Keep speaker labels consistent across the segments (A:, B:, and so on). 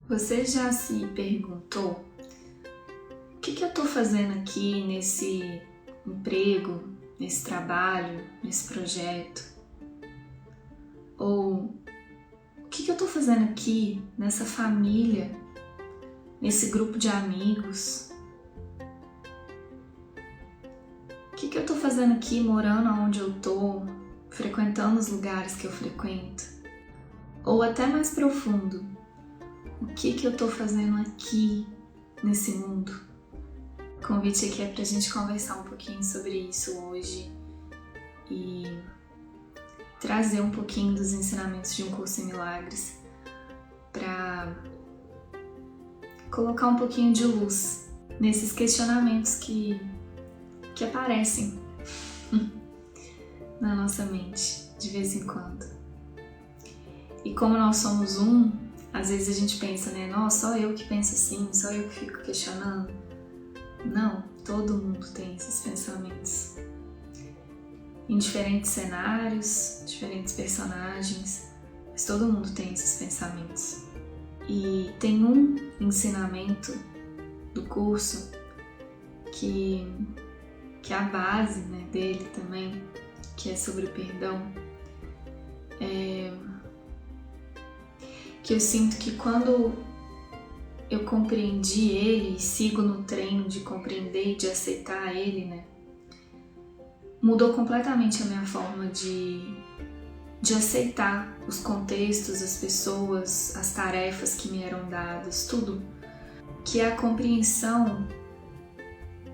A: Você já se perguntou o que eu estou fazendo aqui nesse emprego, nesse trabalho, nesse projeto? Ou o que eu estou fazendo aqui nessa família, nesse grupo de amigos? O que eu estou fazendo aqui morando onde eu estou, frequentando os lugares que eu frequento? Ou até mais profundo, o que eu estou fazendo aqui nesse mundo? O convite aqui é para a gente conversar um pouquinho sobre isso hoje e trazer um pouquinho dos ensinamentos de Um Curso em Milagres para colocar um pouquinho de luz nesses questionamentos que aparecem na nossa mente de vez em quando. E como nós somos um, às vezes a gente pensa, né? Nossa, só eu que penso assim, só eu que fico questionando. Não, todo mundo tem esses pensamentos. Em diferentes cenários, diferentes personagens, mas todo mundo tem esses pensamentos. E tem um ensinamento do curso que é a base, né, dele também, que é sobre o perdão. Que eu sinto que quando eu compreendi ele e sigo no treino de compreender e de aceitar ele, né, mudou completamente a minha forma de aceitar os contextos, as pessoas, as tarefas que me eram dadas, tudo. Que é a compreensão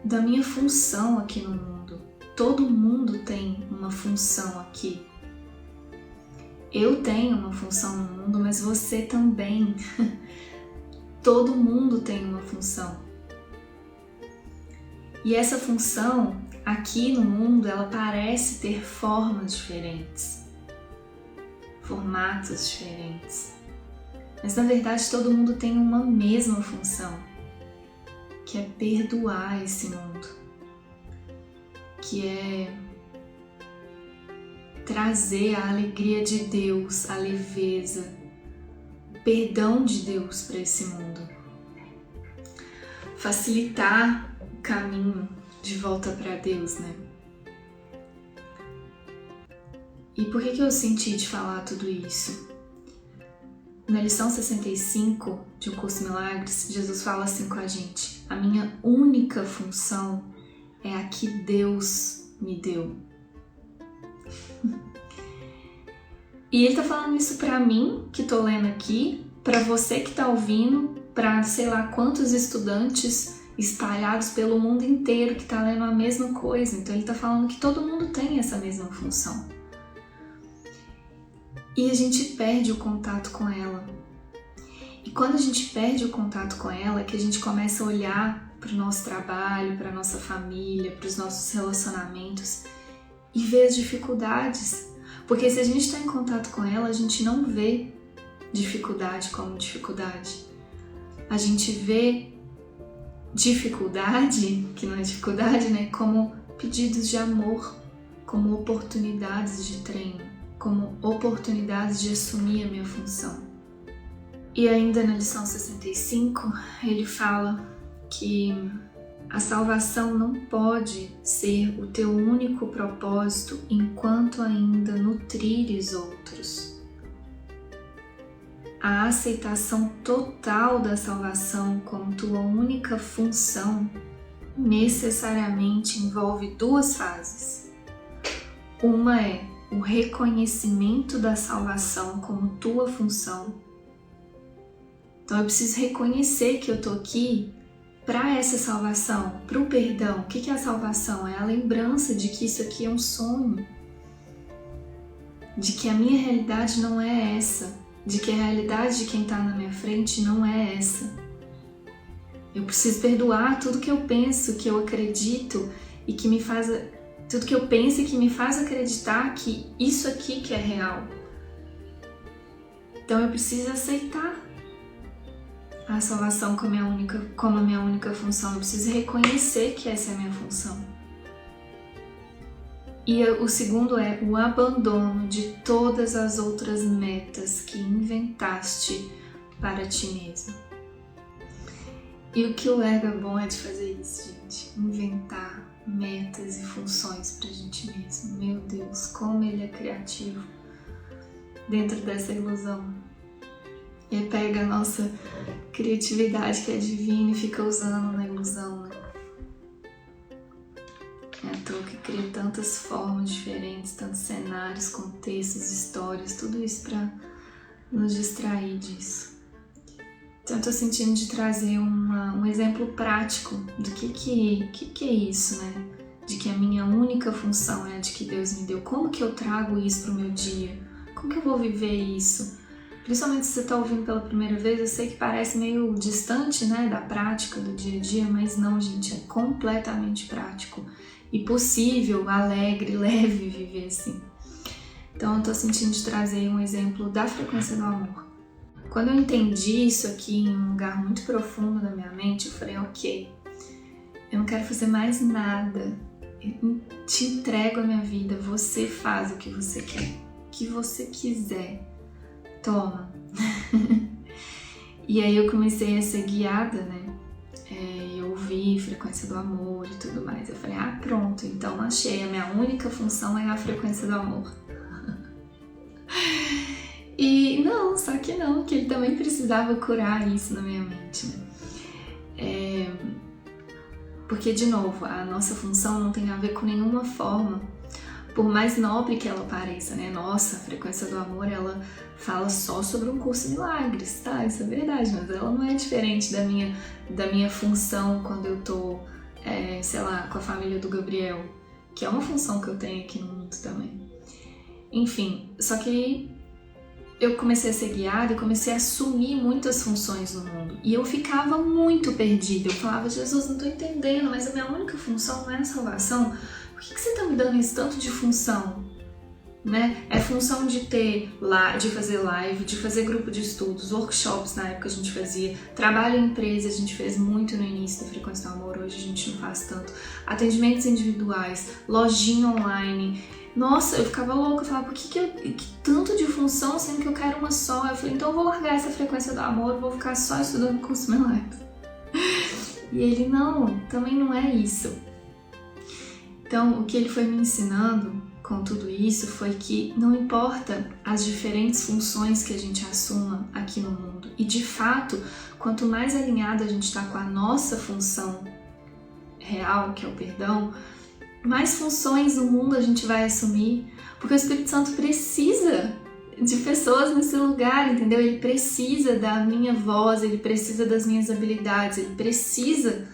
A: da minha função aqui no mundo. Todo mundo tem uma função aqui. Eu tenho uma função no mundo, mas você também. Todo mundo tem uma função. E essa função aqui no mundo, ela parece ter formas diferentes, formatos diferentes. Mas na verdade todo mundo tem uma mesma função, que é perdoar esse mundo, que é trazer a alegria de Deus, a leveza, o perdão de Deus para esse mundo. Facilitar o caminho de volta para Deus, né? E por que eu senti de falar tudo isso? Na lição 65 de Um Curso em Milagres, Jesus fala assim com a gente: a minha única função é a que Deus me deu. E ele tá falando isso pra mim, que tô lendo aqui, pra você que tá ouvindo, pra sei lá quantos estudantes espalhados pelo mundo inteiro que tá lendo a mesma coisa. Então ele tá falando que todo mundo tem essa mesma função. E a gente perde o contato com ela. E quando a gente perde o contato com ela, é que a gente começa a olhar para o nosso trabalho, para a nossa família, para os nossos relacionamentos e ver as dificuldades. Porque se a gente está em contato com ela, a gente não vê dificuldade como dificuldade. A gente vê dificuldade, que não é dificuldade, né, como pedidos de amor, como oportunidades de treino, como oportunidades de assumir a minha função. E ainda na lição 65, ele fala que a salvação não pode ser o teu único propósito enquanto ainda nutrires outros. A aceitação total da salvação como tua única função necessariamente envolve duas fases. Uma é o reconhecimento da salvação como tua função. Então eu preciso reconhecer que eu tô aqui para essa salvação, para o perdão. O que é a salvação? É a lembrança de que isso aqui é um sonho, de que a minha realidade não é essa, de que a realidade de quem está na minha frente não é essa. Eu preciso perdoar tudo que eu penso, que eu acredito e que me faz... Tudo que eu penso e que me faz acreditar que isso aqui que é real. Então eu preciso aceitar a salvação como a minha única função. Eu preciso reconhecer que essa é a minha função. E o segundo é o abandono de todas as outras metas que inventaste para ti mesmo. E o que o ego é bom é de fazer isso, gente. Inventar metas e funções pra gente mesmo. Meu Deus, como ele é criativo dentro dessa ilusão. Ele pega a nossa criatividade, que é divina, e fica usando na ilusão, né? É à toa que cria tantas formas diferentes, tantos cenários, contextos, histórias, tudo isso pra nos distrair disso. Então eu tô sentindo de trazer um exemplo prático do que é isso, né? De que a minha única função é a de que Deus me deu. Como que eu trago isso pro meu dia? Como que eu vou viver isso? Principalmente se você tá ouvindo pela primeira vez, eu sei que parece meio distante, né, da prática do dia a dia, mas não, gente, é completamente prático e possível, alegre, leve viver assim. Então eu tô sentindo de trazer um exemplo da frequência do amor. Quando eu entendi isso aqui em um lugar muito profundo da minha mente, eu falei, ok, eu não quero fazer mais nada, eu te entrego a minha vida, você faz o que você quer, o que você quiser, toma. E aí eu comecei a ser guiada, né? Eu ouvi frequência do amor e tudo mais, eu falei, pronto, então achei, a minha única função é a frequência do amor. E não, só que não, que ele também precisava curar isso na minha mente, né? Porque, de novo, a nossa função não tem a ver com nenhuma forma, por mais nobre que ela pareça, né? Nossa, a frequência do amor, ela fala só sobre um curso de milagres, tá? Isso é verdade, mas ela não é diferente da minha função quando eu tô, sei lá, com a família do Gabriel, que é uma função que eu tenho aqui no mundo também. Enfim, só que eu comecei a ser guiada e comecei a assumir muitas funções no mundo. E eu ficava muito perdida. Eu falava, Jesus, não tô entendendo, mas a minha única função não é a salvação. Por que você tá me dando isso tanto de função? Né? É função de de fazer live, de fazer grupo de estudos, workshops na época a gente fazia, trabalho em empresa a gente fez muito no início da Frequência do Amor, hoje a gente não faz tanto, atendimentos individuais, lojinha online. Nossa, eu ficava louca, eu falava, por que tanto de função, sendo que eu quero uma só? Eu falei, então eu vou largar essa frequência do amor, vou ficar só estudando curso Milagres. E ele, não, também não é isso. Então, o que ele foi me ensinando com tudo isso foi que não importa as diferentes funções que a gente assuma aqui no mundo. E, de fato, quanto mais alinhado a gente está com a nossa função real, que é o perdão, mais funções no mundo a gente vai assumir, porque o Espírito Santo precisa de pessoas nesse lugar, entendeu? Ele precisa da minha voz, ele precisa das minhas habilidades, ele precisa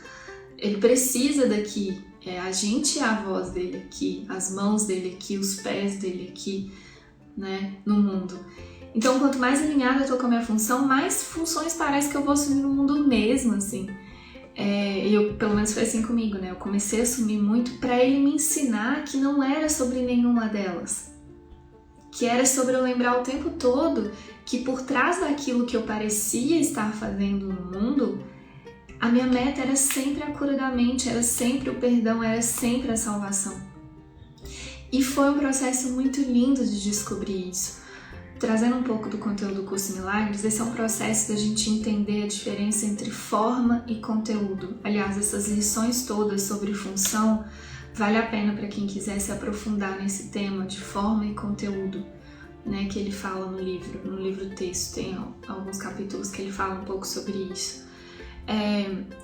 A: daqui. A gente é a voz dele aqui, as mãos dele aqui, os pés dele aqui, né, no mundo. Então, quanto mais alinhada eu tô com a minha função, mais funções parece que eu vou assumir no mundo mesmo, assim. Pelo menos foi assim comigo, né? Eu comecei a assumir muito para ele me ensinar que não era sobre nenhuma delas. Que era sobre eu lembrar o tempo todo que por trás daquilo que eu parecia estar fazendo no mundo, a minha meta era sempre a cura da mente, era sempre o perdão, era sempre a salvação. E foi um processo muito lindo de descobrir isso. Trazendo um pouco do conteúdo do curso Milagres, esse é um processo da gente entender a diferença entre forma e conteúdo. Aliás, essas lições todas sobre função, vale a pena para quem quiser se aprofundar nesse tema de forma e conteúdo, né, que ele fala no livro texto, tem alguns capítulos que ele fala um pouco sobre isso.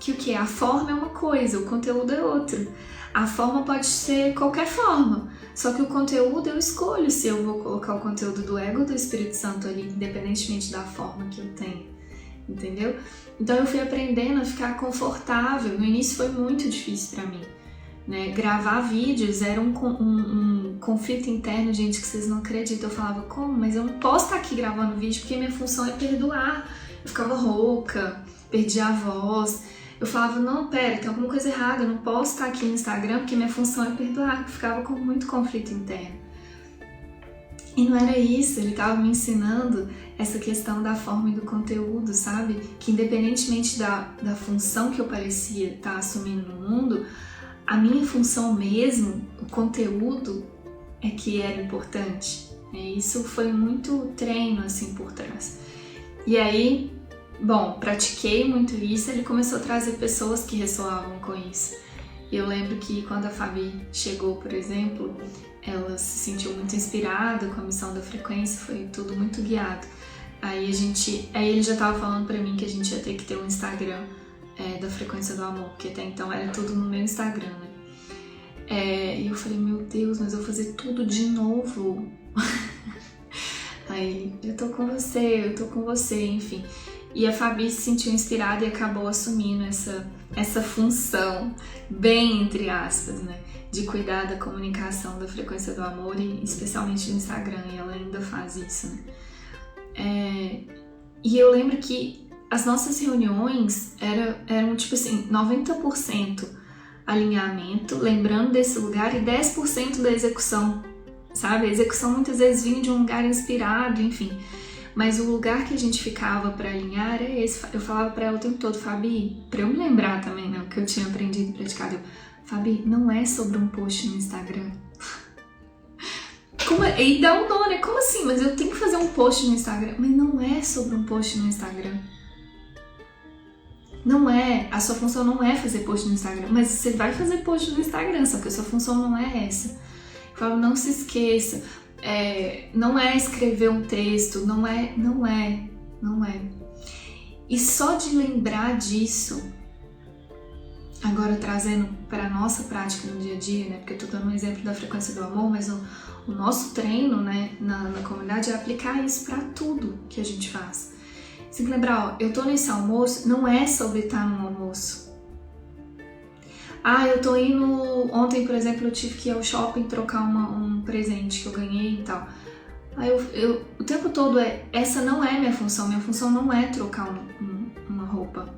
A: Que o que? A forma é uma coisa, o conteúdo é outro. A forma pode ser qualquer forma, só que o conteúdo eu escolho se eu vou colocar o conteúdo do ego ou do Espírito Santo ali, independentemente da forma que eu tenho, entendeu? Então eu fui aprendendo a ficar confortável. No início foi muito difícil pra mim, né? Gravar vídeos era um conflito interno, gente, que vocês não acreditam. Eu falava, como? Mas eu não posso estar aqui gravando vídeo porque minha função é perdoar. Eu ficava rouca, perdia a voz. Eu falava, não, pera, tem alguma coisa errada, eu não posso estar aqui no Instagram porque minha função é perdoar. Eu ficava com muito conflito interno. E não era isso, ele estava me ensinando essa questão da forma e do conteúdo, sabe? Que independentemente da função que eu parecia estar assumindo no mundo, a minha função mesmo, o conteúdo, é que era importante. Isso foi muito treino, assim, por trás. E aí, bom, pratiquei muito isso, ele começou a trazer pessoas que ressoavam com isso. E eu lembro que quando a Fabi chegou, por exemplo, ela se sentiu muito inspirada com a missão da frequência, foi tudo muito guiado. Aí ele já tava falando pra mim que a gente ia ter que ter um Instagram da frequência do amor, porque até então era tudo no meu Instagram, né? E eu falei, meu Deus, mas eu vou fazer tudo de novo. Aí ele, eu tô com você, enfim. E a Fabi se sentiu inspirada e acabou assumindo essa função, bem entre aspas, né? De cuidar da comunicação da frequência do amor, e especialmente no Instagram, e ela ainda faz isso, né? E eu lembro que as nossas reuniões eram tipo assim, 90% alinhamento, lembrando desse lugar, e 10% da execução, sabe? A execução muitas vezes vinha de um lugar inspirado, enfim. Mas o lugar que a gente ficava para alinhar era esse. Eu falava para ela o tempo todo, Fabi, para eu me lembrar também, né, o que eu tinha aprendido e praticado. Fabi, não é sobre um post no Instagram. E dá um nó, né? Como assim? Mas eu tenho que fazer um post no Instagram. Mas não é sobre um post no Instagram. Não é. A sua função não é fazer post no Instagram. Mas você vai fazer post no Instagram, só que a sua função não é essa. Eu falo, não se esqueça. Não é escrever um texto, não é. E só de lembrar disso, agora trazendo para a nossa prática no dia a dia, né? Porque eu tô dando um exemplo da frequência do amor, mas o nosso treino, né, na comunidade é aplicar isso para tudo que a gente faz. Você tem que lembrar, ó, eu tô nesse almoço, não é sobre estar no almoço. Eu tô indo... Ontem, por exemplo, eu tive que ir ao shopping trocar um presente que eu ganhei e tal. Aí o tempo todo essa não é minha função não é trocar uma roupa.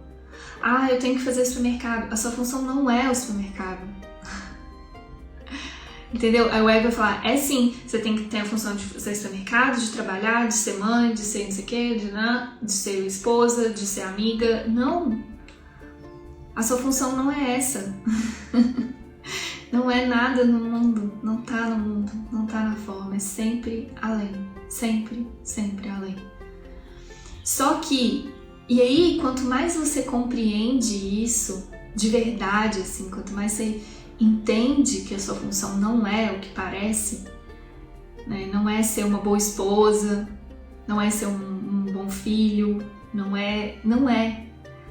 A: Eu tenho que fazer supermercado. A sua função não é o supermercado. Entendeu? Aí o ego vai falar, sim, você tem que ter a função de fazer supermercado, de trabalhar, de ser mãe, de ser não sei o quê, de ser esposa, de ser amiga. Não! A sua função não é essa. Não é nada no mundo, não tá no mundo, não tá na forma, é sempre além. Sempre, sempre além. Só que, e aí, quanto mais você compreende isso de verdade, assim, quanto mais você entende que a sua função não é o que parece, né? Não é ser uma boa esposa, não é ser um bom filho, não é.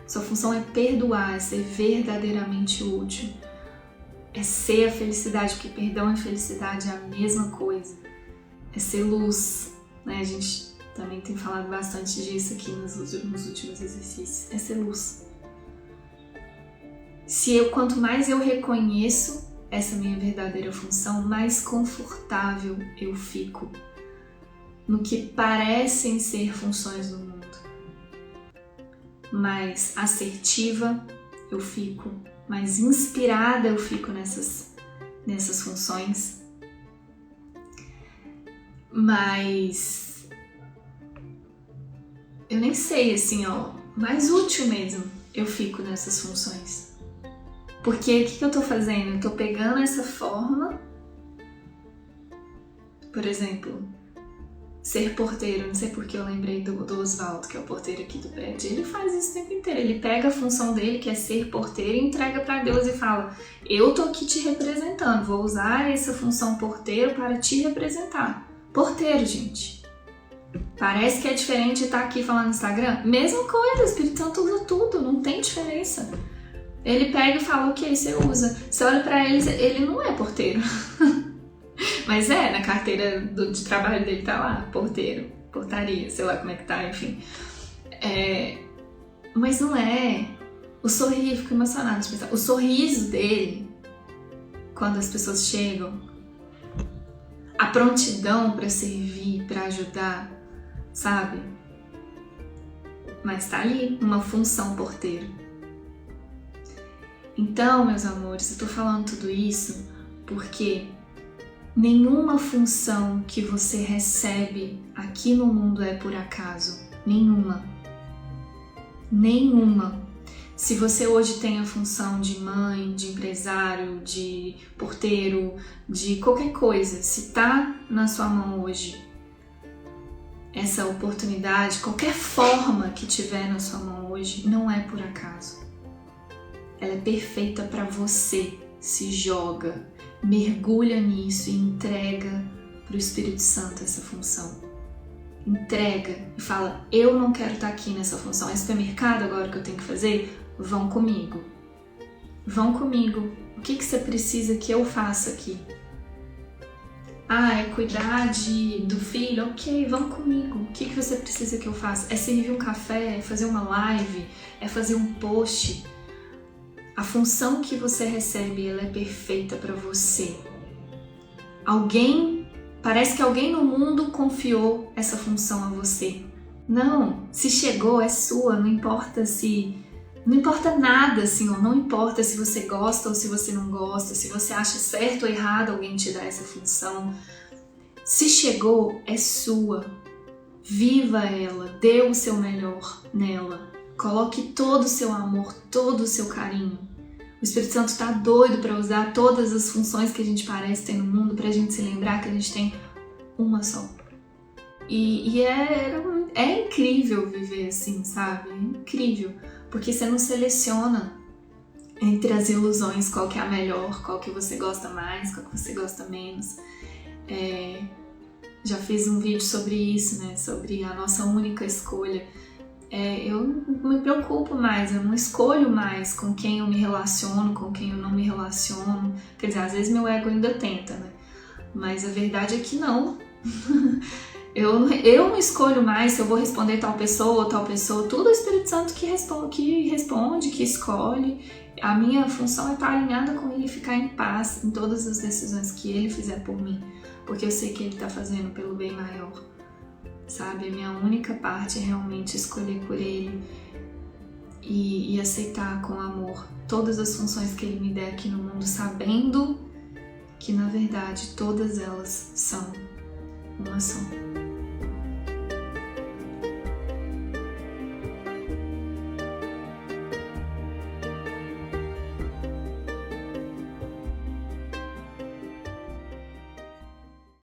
A: Sua função é perdoar, é ser verdadeiramente útil, é ser a felicidade, porque perdão e felicidade é a mesma coisa, é ser luz, né? A gente também tem falado bastante disso aqui nos últimos exercícios, é ser luz. Quanto mais eu reconheço essa minha verdadeira função, mais confortável eu fico no que parecem ser funções do mundo. Mais assertiva eu fico, mais inspirada eu fico nessas funções, mais, eu nem sei, assim, mais útil mesmo eu fico nessas funções. Porque o que eu tô fazendo? Eu tô pegando essa forma, por exemplo, ser porteiro, não sei porque eu lembrei do Oswaldo, que é o porteiro aqui do prédio. Ele faz isso o tempo inteiro, ele pega a função dele, que é ser porteiro, e entrega pra Deus e fala, eu tô aqui te representando, vou usar essa função porteiro para te representar. Porteiro, gente. Parece que é diferente de estar aqui falando no Instagram? Mesma coisa, o Espírito Santo usa tudo, não tem diferença. Ele pega e fala, ok, você usa. Você olha pra ele não é porteiro. Mas na carteira de trabalho dele tá lá, porteiro, portaria, sei lá como é que tá, enfim. Mas não é. O sorriso, fico emocionada de pensar. O sorriso dele, quando as pessoas chegam, a prontidão pra servir, pra ajudar, sabe? Mas tá ali, uma função porteiro. Então, meus amores, eu tô falando tudo isso porque nenhuma função que você recebe aqui no mundo é por acaso. Nenhuma. Nenhuma. Se você hoje tem a função de mãe, de empresário, de porteiro, de qualquer coisa, se tá na sua mão hoje, essa oportunidade, qualquer forma que tiver na sua mão hoje, não é por acaso. Ela é perfeita para você. Se joga, mergulha nisso e entrega para o Espírito Santo essa função. Entrega e fala, eu não quero estar aqui nessa função. É supermercado agora que eu tenho que fazer? Vão comigo. Vão comigo. O que você precisa que eu faça aqui? É cuidar do filho? Ok, vão comigo. O que você precisa que eu faça? É servir um café? É fazer uma live? É fazer um post? A função que você recebe, ela é perfeita para você. Parece que alguém no mundo confiou essa função a você. Não, se chegou, é sua, não importa nada, Senhor, não importa se você gosta ou se você não gosta, se você acha certo ou errado alguém te dar essa função. Se chegou, é sua. Viva ela, dê o seu melhor nela. Coloque todo o seu amor, todo o seu carinho. O Espírito Santo está doido para usar todas as funções que a gente parece ter no mundo para a gente se lembrar que a gente tem uma só. E é incrível viver assim, sabe? É incrível, porque você não seleciona entre as ilusões qual que é a melhor, qual que você gosta mais, qual que você gosta menos. Já fiz um vídeo sobre isso, né? Sobre a nossa única escolha. Eu não me preocupo mais, eu não escolho mais com quem eu me relaciono, com quem eu não me relaciono. Quer dizer, às vezes meu ego ainda tenta, né? Mas a verdade é que não. Eu não escolho mais se eu vou responder tal pessoa ou tal pessoa. Tudo é o Espírito Santo que responde, que escolhe. A minha função é estar alinhada com Ele e ficar em paz em todas as decisões que Ele fizer por mim. Porque eu sei que Ele está fazendo pelo bem maior. Sabe? A minha única parte é realmente escolher por Ele e aceitar com amor todas as funções que Ele me der aqui no mundo, sabendo que, na verdade, todas elas são uma só.